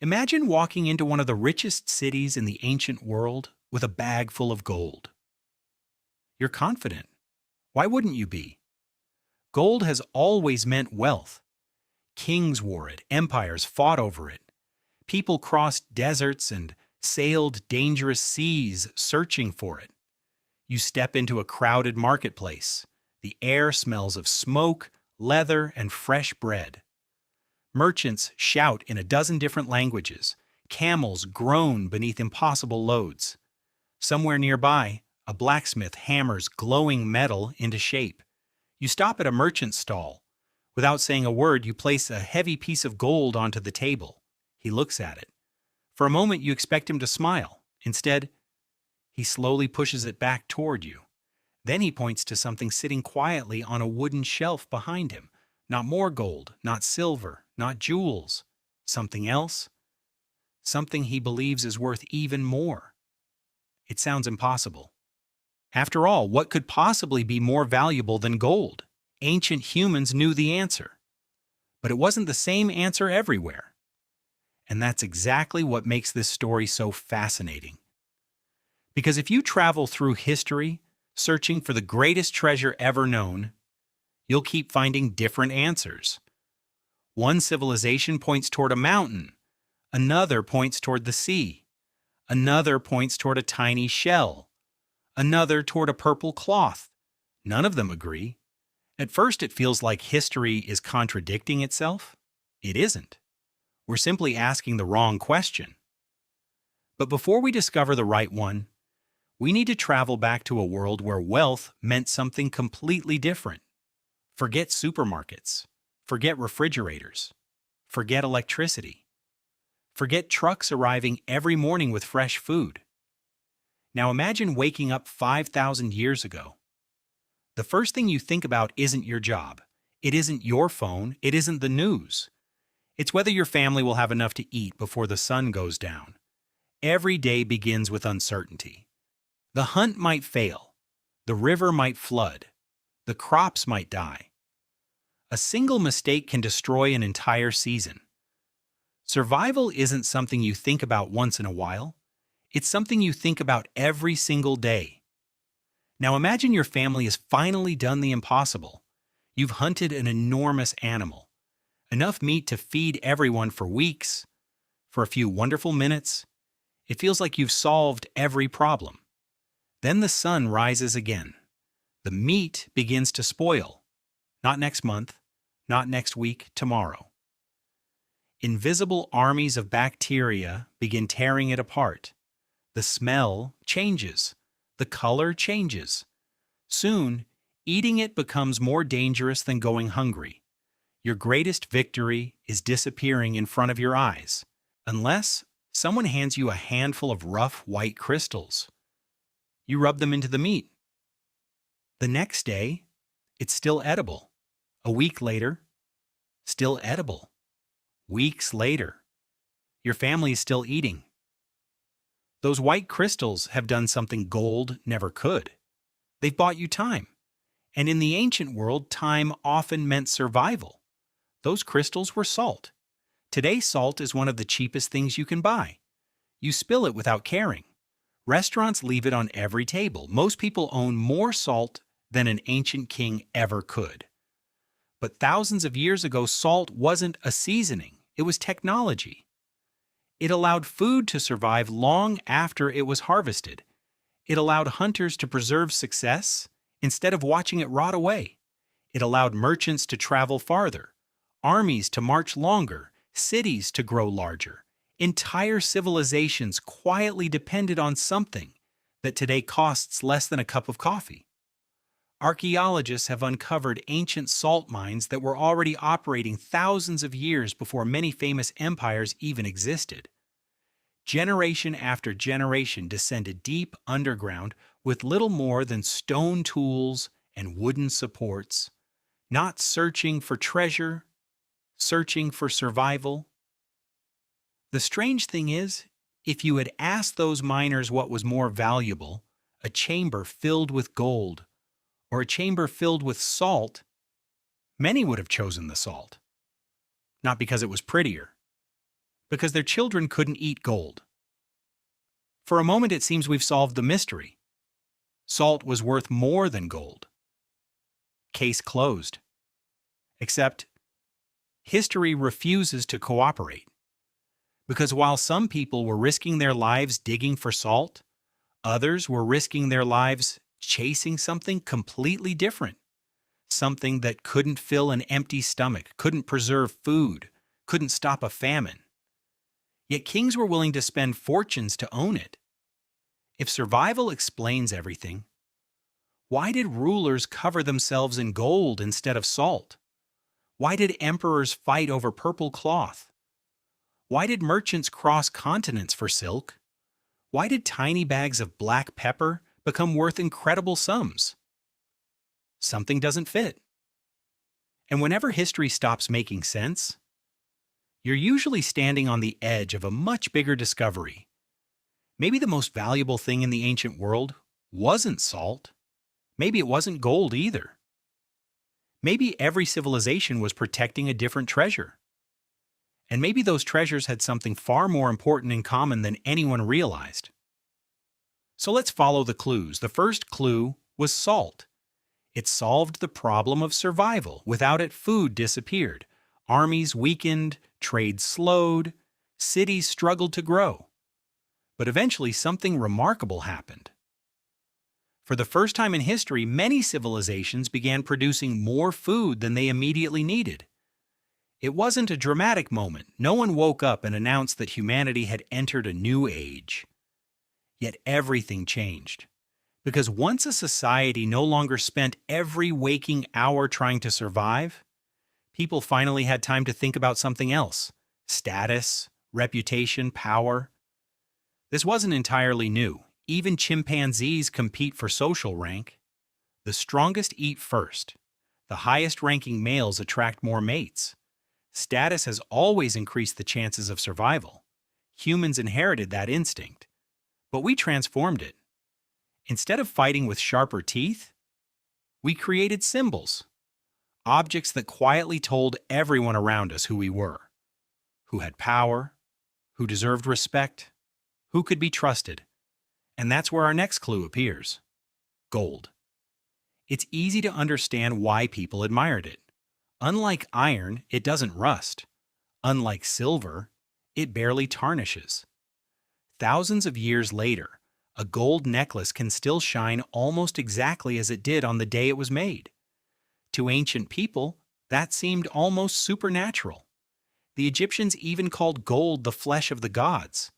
Imagine walking into one of the richest cities in the ancient world with a bag full of gold. You're confident. Why wouldn't you be? Gold has always meant wealth. Kings wore it, empires fought over it. People crossed deserts and sailed dangerous seas searching for it. You step into a crowded marketplace. The air smells of smoke, leather, and fresh bread. Merchants shout in a dozen different languages. Camels groan beneath impossible loads. Somewhere nearby, a blacksmith hammers glowing metal into shape. You stop at a merchant's stall. Without saying a word, you place a heavy piece of gold onto the table. He looks at it. For a moment, you expect him to smile. Instead, he slowly pushes it back toward you. Then he points to something sitting quietly on a wooden shelf behind him. Not more gold, not silver, not jewels. Something else. Something he believes is worth even more. It sounds impossible. After all, what could possibly be more valuable than gold? Ancient humans knew the answer. But it wasn't the same answer everywhere. And that's exactly what makes this story so fascinating. Because if you travel through history, searching for the greatest treasure ever known, you'll keep finding different answers. One civilization points toward a mountain, another points toward the sea, another points toward a tiny shell, another toward a purple cloth. None of them agree. At first, it feels like history is contradicting itself. It isn't. We're simply asking the wrong question. But before we discover the right one, we need to travel back to a world where wealth meant something completely different. Forget supermarkets. Forget refrigerators. Forget electricity. Forget trucks arriving every morning with fresh food. Now imagine waking up 5,000 years ago. The first thing you think about isn't your job. It isn't your phone. It isn't the news. It's whether your family will have enough to eat before the sun goes down. Every day begins with uncertainty. The hunt might fail. The river might flood. The crops might die. A single mistake can destroy an entire season. Survival isn't something you think about once in a while. It's something you think about every single day. Now imagine your family has finally done the impossible. You've hunted an enormous animal. Enough meat to feed everyone for weeks. For a few wonderful minutes, it feels like you've solved every problem. Then the sun rises again. The meat begins to spoil. Not next month, not next week, tomorrow. Invisible armies of bacteria begin tearing it apart. The smell changes. The color changes. Soon, eating it becomes more dangerous than going hungry. Your greatest victory is disappearing in front of your eyes, unless someone hands you a handful of rough white crystals. You rub them into the meat. The next day, it's still edible. A week later, still edible. Weeks later, your family is still eating. Those white crystals have done something gold never could. They've bought you time. And in the ancient world, time often meant survival. Those crystals were salt. Today, salt is one of the cheapest things you can buy. You spill it without caring. Restaurants leave it on every table. Most people own more salt than an ancient king ever could. But thousands of years ago, salt wasn't a seasoning. It was technology. It allowed food to survive long after it was harvested. It allowed hunters to preserve success instead of watching it rot away. It allowed merchants to travel farther, armies to march longer, cities to grow larger. Entire civilizations quietly depended on something that today costs less than a cup of coffee. Archaeologists have uncovered ancient salt mines that were already operating thousands of years before many famous empires even existed. Generation after generation descended deep underground with little more than stone tools and wooden supports, not searching for treasure, searching for survival. The strange thing is, if you had asked those miners what was more valuable, a chamber filled with gold or a chamber filled with salt, many would have chosen the salt. Not because it was prettier, because their children couldn't eat gold. For a moment, it seems we've solved the mystery. Salt was worth more than gold. Case closed. Except, history refuses to cooperate. Because while some people were risking their lives digging for salt, others were risking their lives chasing something completely different. Something that couldn't fill an empty stomach, couldn't preserve food, couldn't stop a famine. Yet kings were willing to spend fortunes to own it. If survival explains everything, why did rulers cover themselves in gold instead of salt? Why did emperors fight over purple cloth? Why did merchants cross continents for silk? Why did tiny bags of black pepper become worth incredible sums? Something doesn't fit. And whenever history stops making sense, you're usually standing on the edge of a much bigger discovery. Maybe the most valuable thing in the ancient world wasn't salt. Maybe it wasn't gold either. Maybe every civilization was protecting a different treasure. And maybe those treasures had something far more important in common than anyone realized. So let's follow the clues. The first clue was salt. It solved the problem of survival. Without it, food disappeared. Armies weakened, trade slowed, cities struggled to grow. But eventually something remarkable happened. For the first time in history, many civilizations began producing more food than they immediately needed. It wasn't a dramatic moment. No one woke up and announced that humanity had entered a new age. Yet everything changed. Because once a society no longer spent every waking hour trying to survive, people finally had time to think about something else: status, reputation, power. This wasn't entirely new. Even chimpanzees compete for social rank. The strongest eat first. The highest-ranking males attract more mates. Status has always increased the chances of survival. Humans inherited that instinct. But we transformed it. Instead of fighting with sharper teeth, we created symbols. Objects that quietly told everyone around us who we were. Who had power, who deserved respect, who could be trusted. And that's where our next clue appears: gold. It's easy to understand why people admired it. Unlike iron, it doesn't rust. Unlike silver, it barely tarnishes. Thousands of years later, a gold necklace can still shine almost exactly as it did on the day it was made. To ancient people, that seemed almost supernatural. The Egyptians even called gold the flesh of the gods.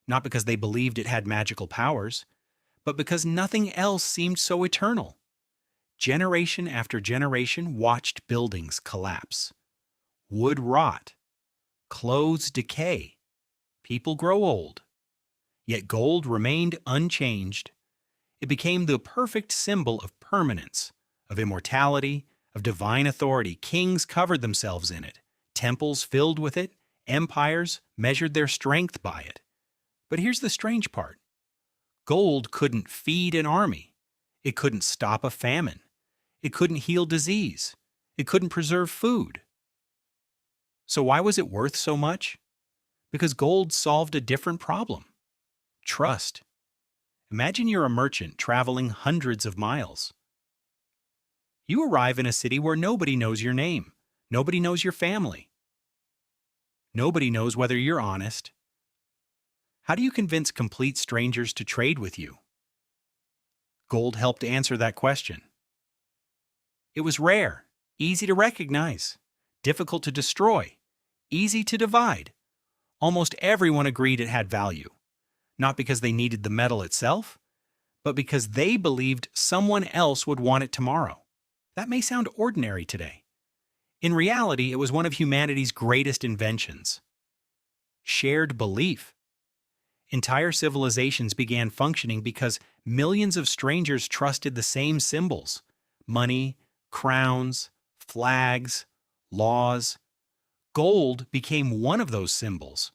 Not because they believed it had magical powers, but because nothing else seemed so eternal. Generation after generation watched buildings collapse. Wood rot. Clothes decay. People grow old. Yet gold remained unchanged. It became the perfect symbol of permanence, of immortality, of divine authority. Kings covered themselves in it. Temples filled with it. Empires measured their strength by it. But here's the strange part. Gold couldn't feed an army. It couldn't stop a famine. It couldn't heal disease. It couldn't preserve food. So why was it worth so much? Because gold solved a different problem: trust. Imagine you're a merchant traveling hundreds of miles. You arrive in a city where nobody knows your name. Nobody knows your family. Nobody knows whether you're honest. How do you convince complete strangers to trade with you? Gold helped answer that question. It was rare, easy to recognize, difficult to destroy, easy to divide. Almost everyone agreed it had value, not because they needed the metal itself, but because they believed someone else would want it tomorrow. That may sound ordinary today. In reality, it was one of humanity's greatest inventions. Shared belief. Entire civilizations began functioning because millions of strangers trusted the same symbols: money, crowns, flags, laws. Gold became one of those symbols.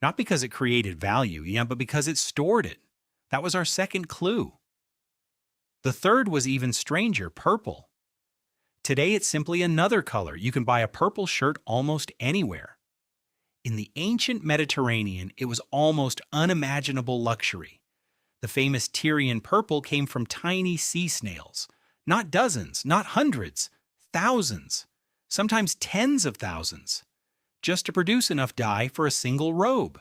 Not because it created value, but because it stored it. That was our second clue. The third was even stranger: purple. Today it's simply another color. You can buy a purple shirt almost anywhere. In the ancient Mediterranean, it was almost unimaginable luxury. The famous Tyrian purple came from tiny sea snails. Not dozens, not hundreds, thousands, sometimes tens of thousands, just to produce enough dye for a single robe.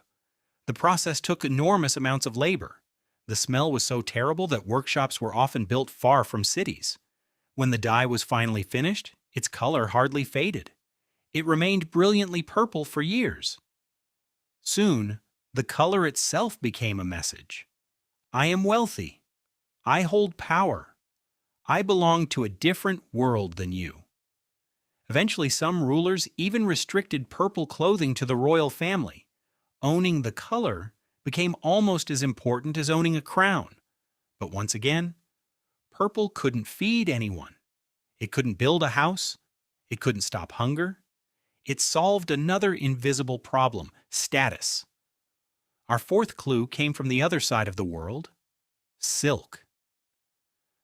The process took enormous amounts of labor. The smell was so terrible that workshops were often built far from cities. When the dye was finally finished, its color hardly faded. It remained brilliantly purple for years. Soon, the color itself became a message. I am wealthy. I hold power. I belong to a different world than you. Eventually, some rulers even restricted purple clothing to the royal family. Owning the color became almost as important as owning a crown. But once again, purple couldn't feed anyone. It couldn't build a house. It couldn't stop hunger. It solved another invisible problem: status. Our fourth clue came from the other side of the world: silk.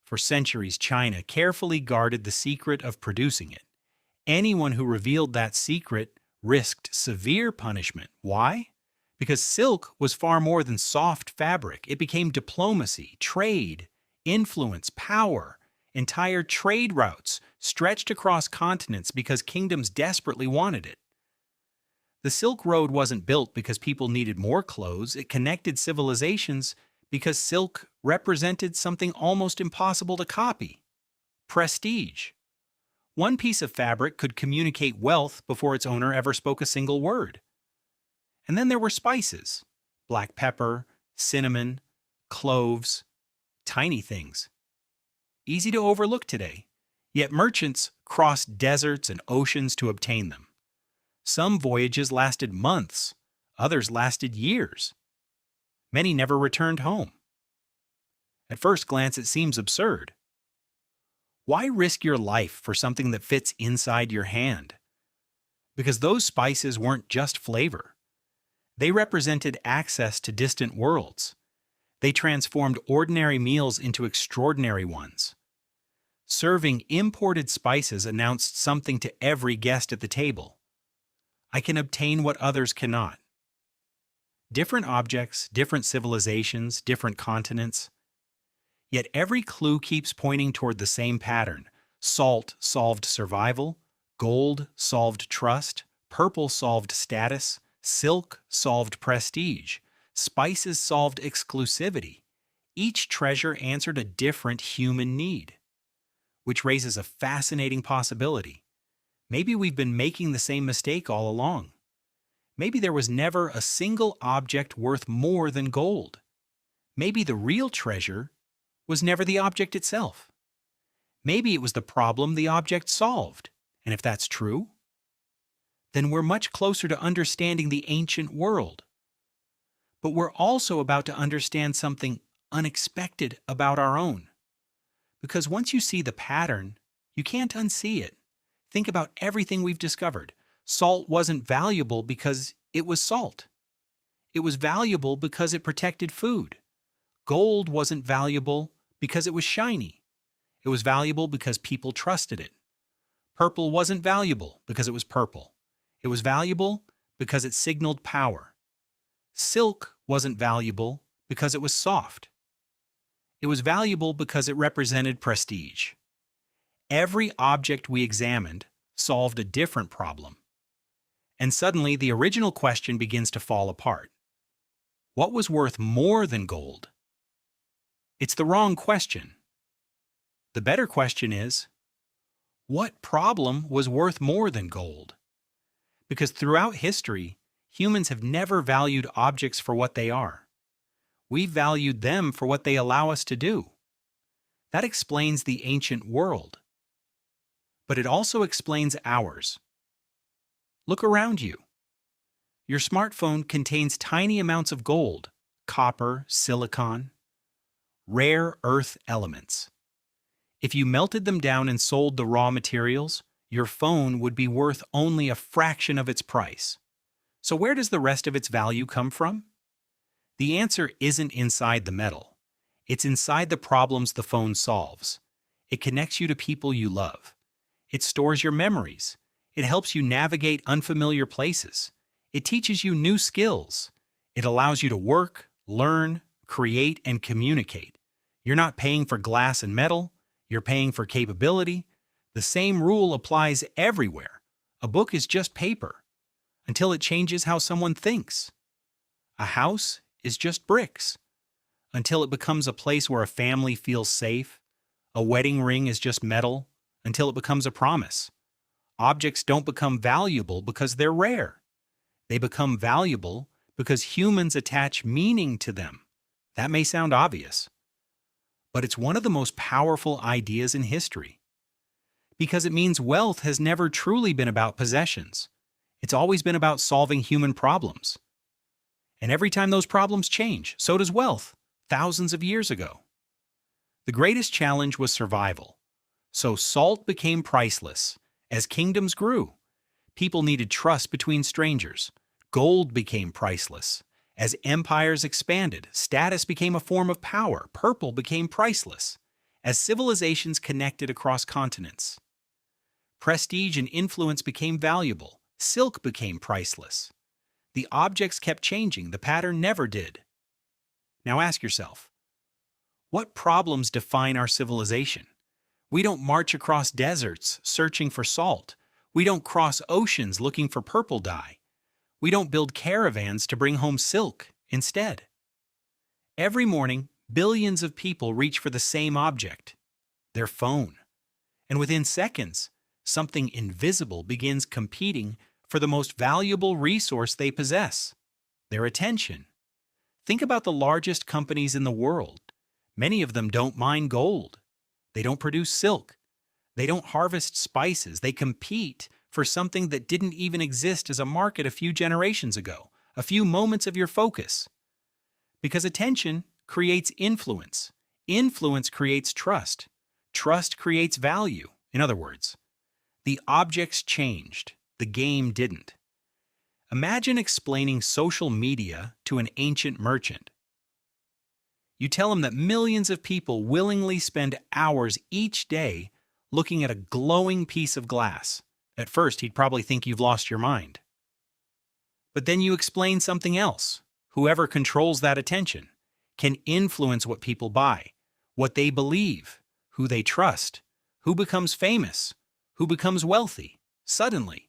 For centuries, China carefully guarded the secret of producing it. Anyone who revealed that secret risked severe punishment. Why? Because silk was far more than soft fabric. It became diplomacy, trade, influence, power. Entire trade routes stretched across continents because kingdoms desperately wanted it. The Silk Road wasn't built because people needed more clothes. It connected civilizations because silk represented something almost impossible to copy: prestige. One piece of fabric could communicate wealth before its owner ever spoke a single word. And then there were spices: black pepper, cinnamon, cloves, tiny things. Easy to overlook today, yet merchants crossed deserts and oceans to obtain them. Some voyages lasted months, others lasted years. Many never returned home. At first glance, it seems absurd. Why risk your life for something that fits inside your hand? Because those spices weren't just flavor. They represented access to distant worlds. They transformed ordinary meals into extraordinary ones. Serving imported spices announced something to every guest at the table: I can obtain what others cannot. Different objects, different civilizations, different continents. Yet every clue keeps pointing toward the same pattern. Salt solved survival, gold solved trust, purple solved status, silk solved prestige, spices solved exclusivity. Each treasure answered a different human need. Which raises a fascinating possibility. Maybe we've been making the same mistake all along. Maybe there was never a single object worth more than gold. Maybe the real treasure was never the object itself. Maybe it was the problem the object solved. And if that's true, then we're much closer to understanding the ancient world. But we're also about to understand something unexpected about our own. Because once you see the pattern, you can't unsee it. Think about everything we've discovered. Salt wasn't valuable because it was salt. It was valuable because it protected food. Gold wasn't valuable because it was shiny. It was valuable because people trusted it. Purple wasn't valuable because it was purple. It was valuable because it signaled power. Silk wasn't valuable because it was soft. It was valuable because it represented prestige. Every object we examined solved a different problem. And suddenly, the original question begins to fall apart. What was worth more than gold? It's the wrong question. The better question is, what problem was worth more than gold? Because throughout history, humans have never valued objects for what they are. We valued them for what they allow us to do. That explains the ancient world. But it also explains ours. Look around you. Your smartphone contains tiny amounts of gold, copper, silicon, rare earth elements. If you melted them down and sold the raw materials, your phone would be worth only a fraction of its price. So where does the rest of its value come from? The answer isn't inside the metal. It's inside the problems the phone solves. It connects you to people you love. It stores your memories. It helps you navigate unfamiliar places. It teaches you new skills. It allows you to work, learn, create, and communicate. You're not paying for glass and metal, you're paying for capability. The same rule applies everywhere. A book is just paper until it changes how someone thinks. A house is just bricks until it becomes a place where a family feels safe. A wedding ring is just metal until it becomes a promise. Objects don't become valuable because they're rare. They become valuable because humans attach meaning to them. That may sound obvious, but it's one of the most powerful ideas in history. Because it means wealth has never truly been about possessions. It's always been about solving human problems. And every time those problems change, so does wealth, thousands of years ago. The greatest challenge was survival. So salt became priceless. As kingdoms grew, people needed trust between strangers. Gold became priceless. As empires expanded, status became a form of power. Purple became priceless. As civilizations connected across continents, prestige and influence became valuable. Silk became priceless. The objects kept changing, the pattern never did. Now ask yourself, what problems define our civilization? We don't march across deserts searching for salt. We don't cross oceans looking for purple dye. We don't build caravans to bring home silk instead. Every morning, billions of people reach for the same object, their phone. And within seconds, something invisible begins competing for the most valuable resource they possess, their attention. Think about the largest companies in the world. Many of them don't mine gold. They don't produce silk. They don't harvest spices. They compete for something that didn't even exist as a market a few generations ago, a few moments of your focus. Because attention creates influence. Influence creates trust. Trust creates value. In other words, the objects changed. The game didn't. Imagine explaining social media to an ancient merchant. You tell him that millions of people willingly spend hours each day looking at a glowing piece of glass. At first, he'd probably think you've lost your mind. But then you explain something else. Whoever controls that attention can influence what people buy, what they believe, who they trust, who becomes famous, who becomes wealthy, suddenly.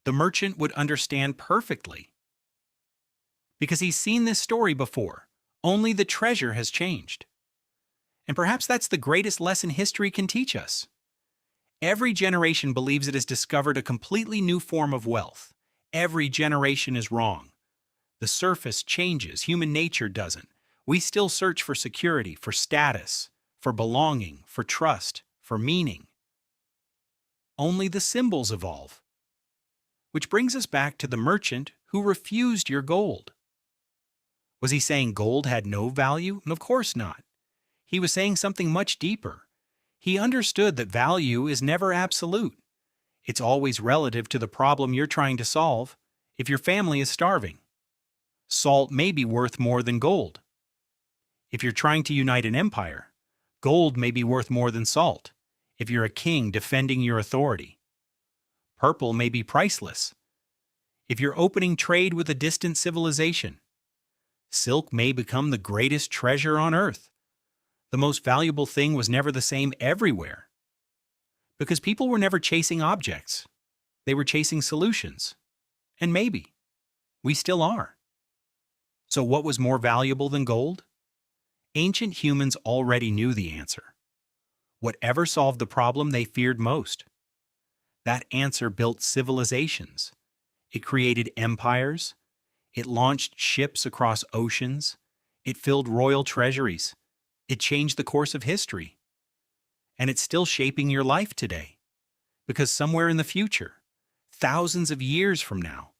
The merchant would understand perfectly. Because he's seen this story before. Only the treasure has changed. And perhaps that's the greatest lesson history can teach us. Every generation believes it has discovered a completely new form of wealth. Every generation is wrong. The surface changes, human nature doesn't. We still search for security, for status, for belonging, for trust, for meaning. Only the symbols evolve. Which brings us back to the merchant who refused your gold. Was he saying gold had no value? Of course not. He was saying something much deeper. He understood that value is never absolute. It's always relative to the problem you're trying to solve. If your family is starving, salt may be worth more than gold. If you're trying to unite an empire, gold may be worth more than salt. If you're a king defending your authority, purple may be priceless. If you're opening trade with a distant civilization, silk may become the greatest treasure on earth. The most valuable thing was never the same everywhere. Because people were never chasing objects. They were chasing solutions. And maybe we still are. So what was more valuable than gold? Ancient humans already knew the answer. Whatever solved the problem they feared most. That answer built civilizations. It created empires. It launched ships across oceans. It filled royal treasuries. It changed the course of history. And it's still shaping your life today. Because somewhere in the future, thousands of years from now,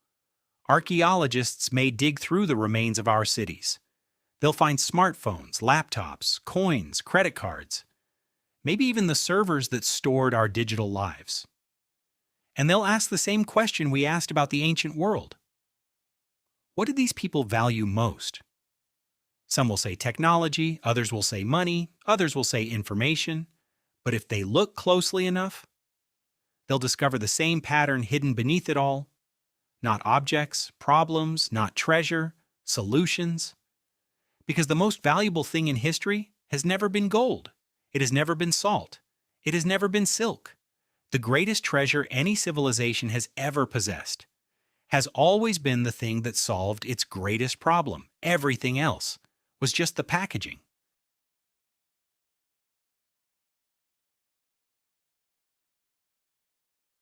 archaeologists may dig through the remains of our cities. They'll find smartphones, laptops, coins, credit cards, maybe even the servers that stored our digital lives. And they'll ask the same question we asked about the ancient world. What did these people value most? Some will say technology, others will say money, others will say information. But if they look closely enough, they'll discover the same pattern hidden beneath it all: Not objects, problems, not treasure, solutions. Because the most valuable thing in history has never been gold. It has never been salt. It has never been silk. The greatest treasure any civilization has ever possessed has always been the thing that solved its greatest problem. Everything else was just the packaging.